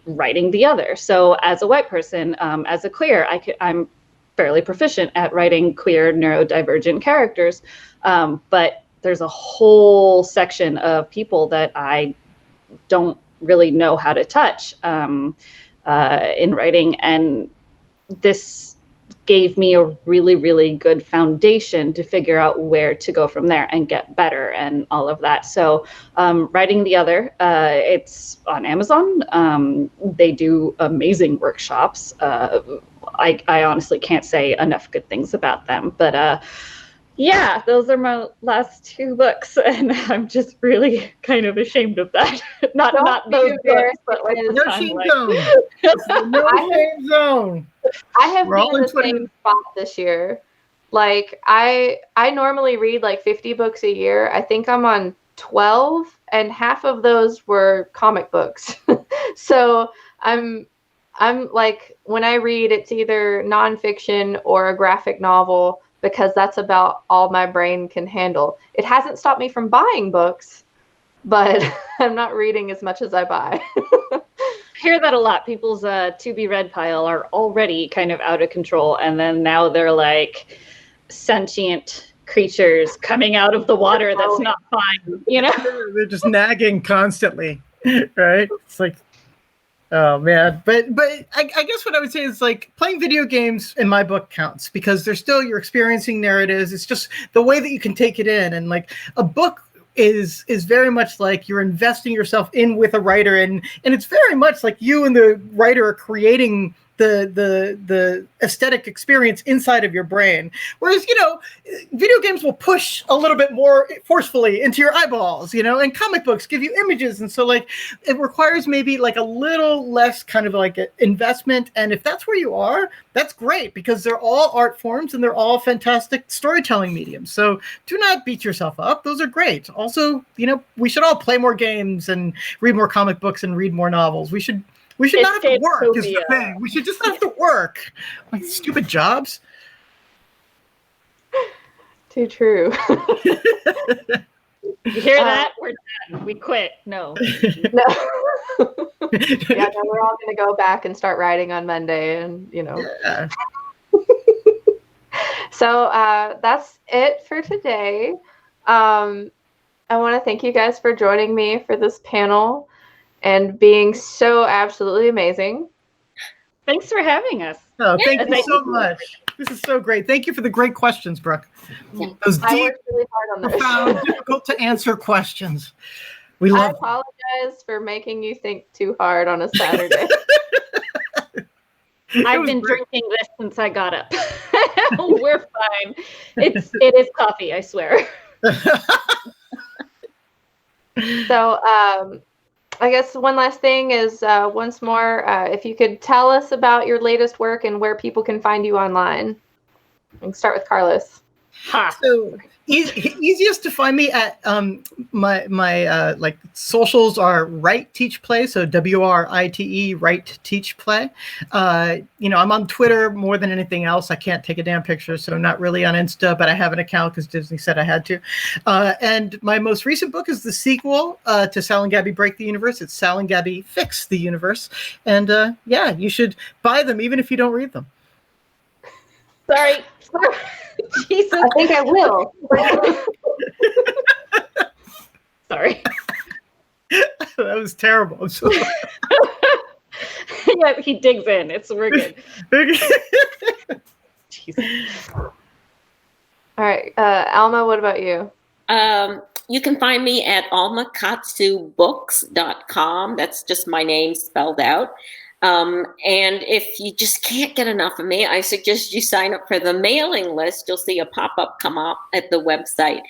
writing the other. So as a white person, as a queer, I'm fairly proficient at writing queer neurodivergent characters, but there's a whole section of people that I don't really know how to touch in writing, and this gave me a really, really good foundation to figure out where to go from there and get better and all of that. So Writing the Other, it's on Amazon. They do amazing workshops. I honestly can't say enough good things about them. But yeah, those are my last two books, and I'm just really kind of ashamed of that. not those books, but like no shame zone. No shame zone. I have been in the same spot this year. Like I normally read like 50 books a year. I think I'm on 12, and half of those were comic books. So I'm like, when I read, it's either nonfiction or a graphic novel, because that's about all my brain can handle. It hasn't stopped me from buying books, but I'm not reading as much as I buy. I hear that a lot. People's to be read pile are already kind of out of control, and then now they're like sentient creatures coming out of the water that's not fine, They're just nagging constantly, right? It's like, oh man, but I guess what I would say is like playing video games in my book counts because you're experiencing narratives. It's just the way that you can take it in, and like a book is very much like you're investing yourself in with a writer, and it's very much like you and the writer are creating the aesthetic experience inside of your brain. Whereas, video games will push a little bit more forcefully into your eyeballs, and comic books give you images. And so like, it requires maybe like a little less kind of like investment. And if that's where you are, that's great because they're all art forms and they're all fantastic storytelling mediums. So do not beat yourself up. Those are great. Also, we should all play more games and read more comic books and read more novels. We should We should not have to work. Is the Escapopia. thing. We should just not have to work. Like stupid jobs. Too true. You hear that? We're done. We quit. No. No. Yeah, no, we're all going to go back and start writing on Monday, and Yeah. So that's it for today. I want to thank you guys for joining me for this panel and being so absolutely amazing. Thanks for having us. Oh, thank you so much. This is so great. Thank you for the great questions, Brooke. Those I deep, worked really hard on this. profound, difficult to answer questions. We I love them. apologize for making you think too hard on a Saturday. I've been drinking this since I got up. We're fine. It is coffee, I swear. So I guess one last thing is once more, if you could tell us about your latest work and where people can find you online. We can start with Carlos. Ha. So easiest to find me at my like socials are Write Teach Play, so WRITE Write Teach Play. I'm on Twitter more than anything else. I can't take a damn picture, so not really on Insta, but I have an account because Disney said I had to. And my most recent book is the sequel to Sal and Gabby Break the Universe. It's Sal and Gabby Fix the Universe, and you should buy them even if you don't read them. Sorry. Jesus. I think I will. Sorry. That was terrible. I'm so sorry. Yeah, he digs in. We're good. Jesus. All right. Alma, what about you? You can find me at almakatsubooks.com. That's just my name spelled out. And if you just can't get enough of me, I suggest you sign up for the mailing list. You'll see a pop-up come up at the website.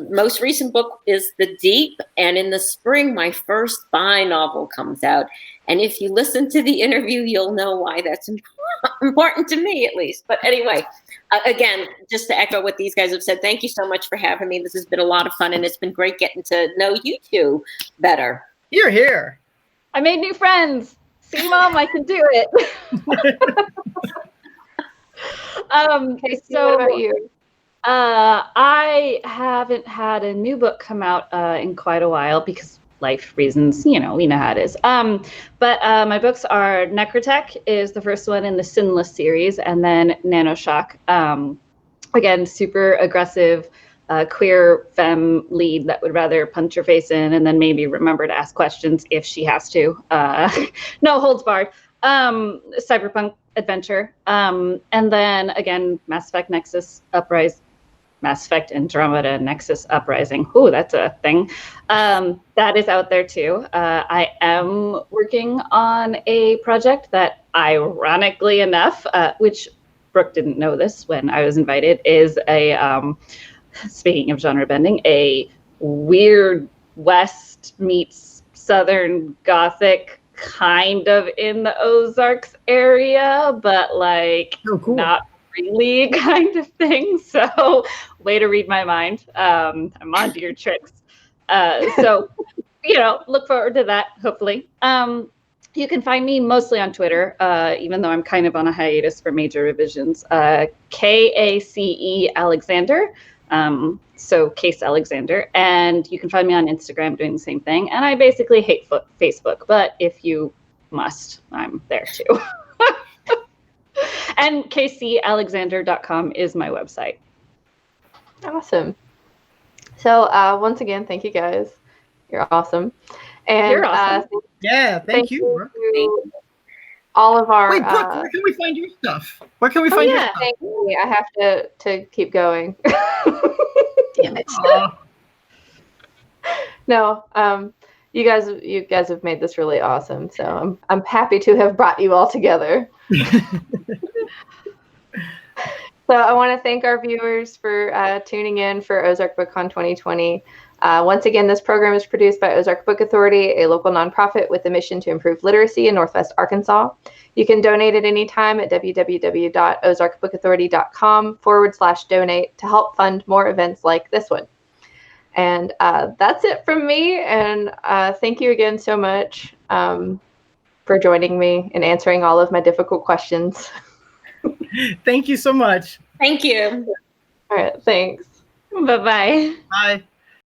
Most recent book is The Deep, and in the spring, my first spy novel comes out. And if you listen to the interview, you'll know why that's important to me, at least. But anyway, again, just to echo what these guys have said, thank you so much for having me. This has been a lot of fun, and it's been great getting to know you two better. You're here. I made new friends. See, Mom, I can do it. Casey, what about you? I haven't had a new book come out in quite a while because life reasons, we know how it is. But my books are Necrotech is the first one in the Sinless series, and then Nanoshock. Again, super aggressive queer femme lead that would rather punch your face in and then maybe remember to ask questions if she has to. No holds barred. Cyberpunk adventure. And then again, Mass Effect Andromeda Nexus Uprising. Ooh, that's a thing. That is out there too. I am working on a project that, ironically enough, which Brooke didn't know this when I was invited, is a speaking of genre bending, a weird West meets Southern Gothic, kind of in the Ozarks area, but like not really kind of thing. So way to read my mind. I'm onto your tricks. So, look forward to that, hopefully. You can find me mostly on Twitter, even though I'm kind of on a hiatus for major revisions. KACE Alexander. So Case Alexander, and you can find me on Instagram doing the same thing. And I basically hate Facebook, but if you must, I'm there too. And kcalexander.com is my website. Awesome. So once again, thank you guys. You're awesome. And you're awesome. Thank you. To all of our. Wait, Brooke, where can we find your stuff? Where can we find your stuff? Thank you. I have to keep going. Damn it. No, you guys have made this really awesome. So I'm happy to have brought you all together. So I want to thank our viewers for tuning in for Ozark BookCon 2020. Once again, this program is produced by Ozark Book Authority, a local nonprofit with a mission to improve literacy in Northwest Arkansas. You can donate at any time at www.ozarkbookauthority.com/donate to help fund more events like this one. And that's it from me. And thank you again so much. for joining me and answering all of my difficult questions. Thank you so much. Thank you. All right, thanks. Bye-bye. Bye.